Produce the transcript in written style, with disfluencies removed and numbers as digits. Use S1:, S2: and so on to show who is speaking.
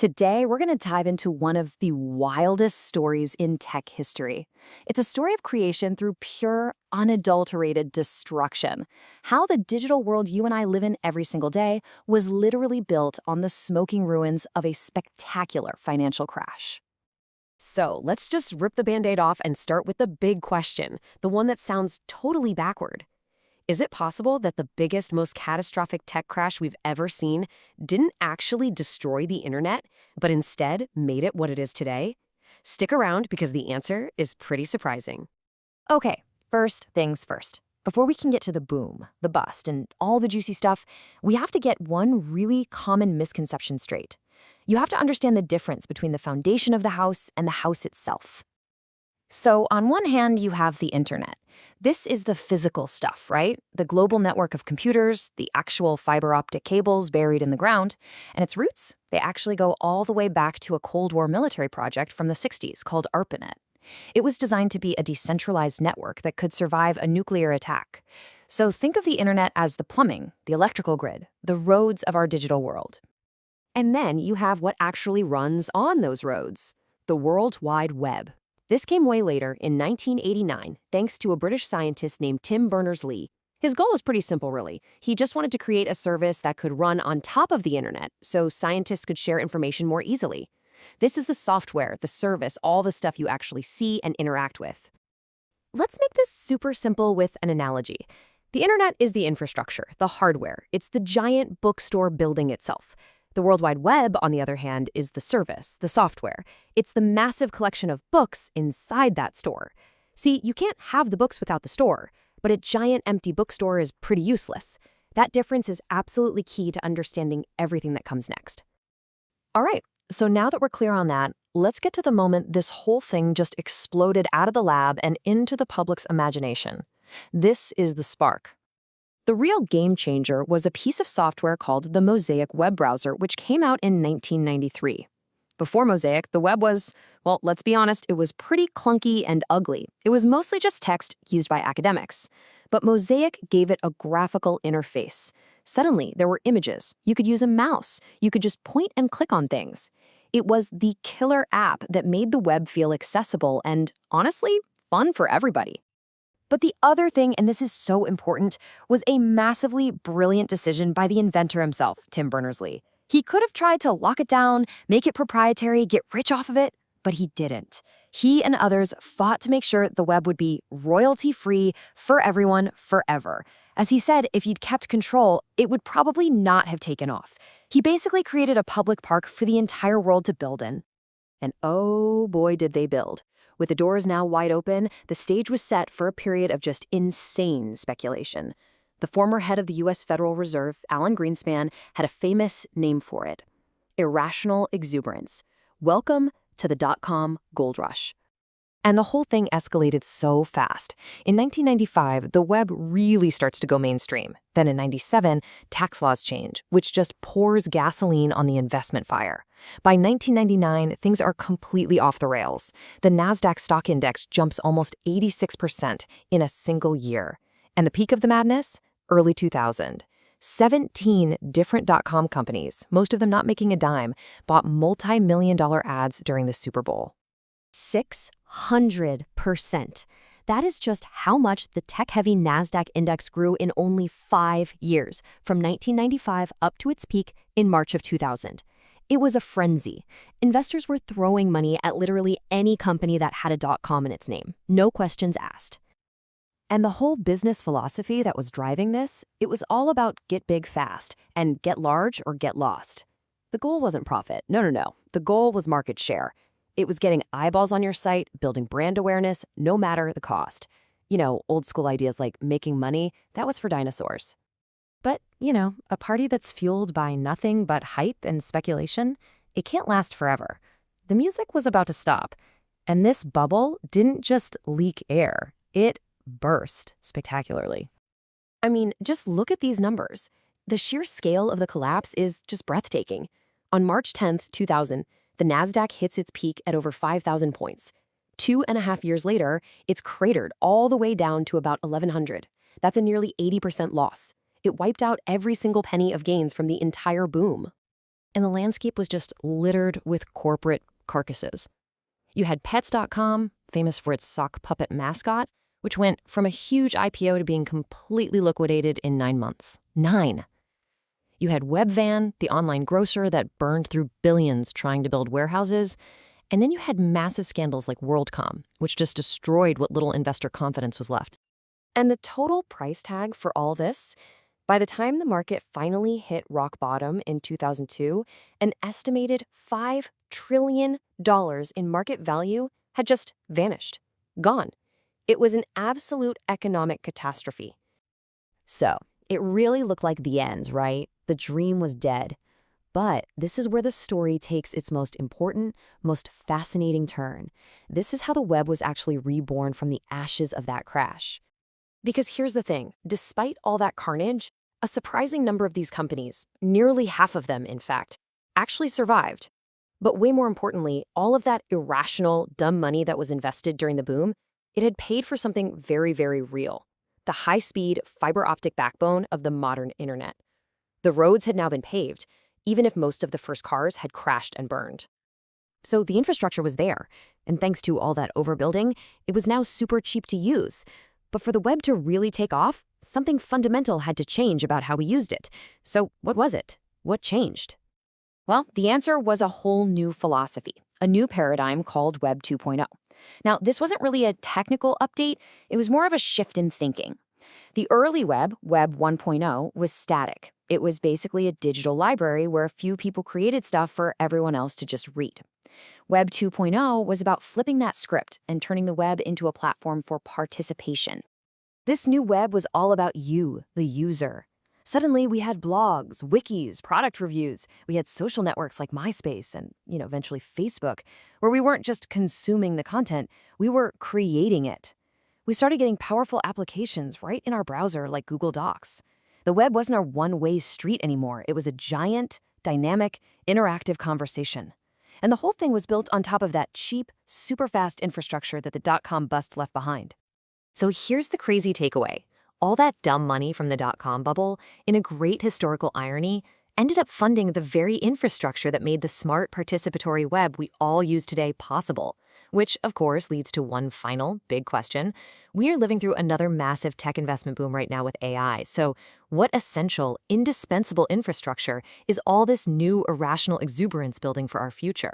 S1: Today, we're going to dive into one of the wildest stories in tech history. It's a story of creation through pure, unadulterated destruction. How the digital world you and I live in every single day was literally built on the smoking ruins of a spectacular financial crash. So let's just rip the Band-Aid off and start with the big question, the one that sounds totally backward. Is it possible that the biggest, most catastrophic tech crash we've ever seen didn't actually destroy the internet, but instead made it what it is today? Stick around because the answer is pretty surprising. Okay, first things first. Before we can get to the boom, the bust, and all the juicy stuff, we have to get one really common misconception straight. You have to understand the difference between the foundation of the house and the house itself. So on one hand, you have the internet. This is the physical stuff, right? The global network of computers, the actual fiber optic cables buried in the ground. And its roots, they actually go all the way back to a Cold War military project from the 60s called ARPANET. It was designed to be a decentralized network that could survive a nuclear attack. So think of the internet as the plumbing, the electrical grid, the roads of our digital world. And then you have what actually runs on those roads, the World Wide Web. This came way later, in 1989, thanks to a British scientist named Tim Berners-Lee. His goal was pretty simple, really. He just wanted to create a service that could run on top of the internet, so scientists could share information more easily. This is the software, the service, all the stuff you actually see and interact with. Let's make this super simple with an analogy. The internet is the infrastructure, the hardware. It's the giant bookstore building itself. The World Wide Web, on the other hand, is the service, the software. It's the massive collection of books inside that store. See, you can't have the books without the store, but a giant empty bookstore is pretty useless. That difference is absolutely key to understanding everything that comes next. All right, so now that we're clear on that, let's get to the moment this whole thing just exploded out of the lab and into the public's imagination. This is the spark. The real game changer was a piece of software called the Mosaic web browser, which came out in 1993. Before Mosaic, the web was, well, let's be honest, it was pretty clunky and ugly. It was mostly just text used by academics. But Mosaic gave it a graphical interface. Suddenly, there were images. You could use a mouse. You could just point and click on things. It was the killer app that made the web feel accessible and, honestly, fun for everybody. But the other thing, and this is so important, was a massively brilliant decision by the inventor himself, Tim Berners-Lee. He could have tried to lock it down, make it proprietary, get rich off of it, but he didn't. He and others fought to make sure the web would be royalty-free for everyone forever. As he said, if he'd kept control, it would probably not have taken off. He basically created a public park for the entire world to build in. And oh boy, did they build. With the doors now wide open, the stage was set for a period of just insane speculation. The former head of the U.S. Federal Reserve, Alan Greenspan, had a famous name for it: irrational exuberance. Welcome to the dot-com gold rush. And the whole thing escalated so fast. In 1995, the web really starts to go mainstream. Then in 97, tax laws change, which just pours gasoline on the investment fire. By 1999, things are completely off the rails. The NASDAQ stock index jumps almost 86% in a single year. And the peak of the madness? Early 2000. 17 different dot-com companies, most of them not making a dime, bought multi-million-dollar ads during the Super Bowl. 600%. That is just how much the tech-heavy NASDAQ index grew in only 5 years, from 1995 up to its peak in March of 2000. It was a frenzy. Investors were throwing money at literally any company that had a .com in its name, no questions asked. And the whole business philosophy that was driving this, it was all about get big fast and get large or get lost. The goal wasn't profit. No. The goal was market share. It was getting eyeballs on your site, building brand awareness, no matter the cost. Old school ideas like making money, that was for dinosaurs. But, a party that's fueled by nothing but hype and speculation, it can't last forever. The music was about to stop. And this bubble didn't just leak air. It burst spectacularly. I mean, just look at these numbers. The sheer scale of the collapse is just breathtaking. On March 10th, 2000, the NASDAQ hits its peak at over 5,000 points. 2.5 years later, it's cratered all the way down to about 1,100. That's a nearly 80% loss. It wiped out every single penny of gains from the entire boom. and the landscape was just littered with corporate carcasses. You had Pets.com, famous for its sock puppet mascot, which went from a huge IPO to being completely liquidated in 9 months. 9! You had Webvan, the online grocer that burned through billions trying to build warehouses. And then you had massive scandals like WorldCom, which just destroyed what little investor confidence was left. And the total price tag for all this, by the time the market finally hit rock bottom in 2002, an estimated $5 trillion in market value had just vanished, gone. It was an absolute economic catastrophe. So, it really looked like the end, right? The dream was dead. But this is where the story takes its most important, most fascinating turn. This is how the web was actually reborn from the ashes of that crash. Because here's the thing, despite all that carnage, a surprising number of these companies, nearly half of them in fact, actually survived. But way more importantly, all of that irrational, dumb money that was invested during the boom, it had paid for something very, very real: the high-speed fiber optic backbone of the modern internet. The roads had now been paved, even if most of the first cars had crashed and burned. So the infrastructure was there, and thanks to all that overbuilding, it was now super cheap to use. But for the web to really take off, something fundamental had to change about how we used it. So what was it? What changed? Well, the answer was a whole new philosophy, a new paradigm called Web 2.0. Now, this wasn't really a technical update, it was more of a shift in thinking. The early web, Web 1.0, was static. It was basically a digital library where a few people created stuff for everyone else to just read. Web 2.0 was about flipping that script and turning the web into a platform for participation. This new web was all about you, the user. Suddenly, we had blogs, wikis, product reviews. We had social networks like MySpace and, eventually Facebook, where we weren't just consuming the content, we were creating it. We started getting powerful applications right in our browser like Google Docs. The web wasn't our one-way street anymore. It was a giant, dynamic, interactive conversation. And the whole thing was built on top of that cheap, super fast infrastructure that the dot-com bust left behind. So here's the crazy takeaway. All that dumb money from the dot-com bubble, in a great historical irony, ended up funding the very infrastructure that made the smart participatory web we all use today possible. Which, of course, leads to one final big question. We are living through another massive tech investment boom right now with AI. So what essential, indispensable infrastructure is all this new irrational exuberance building for our future?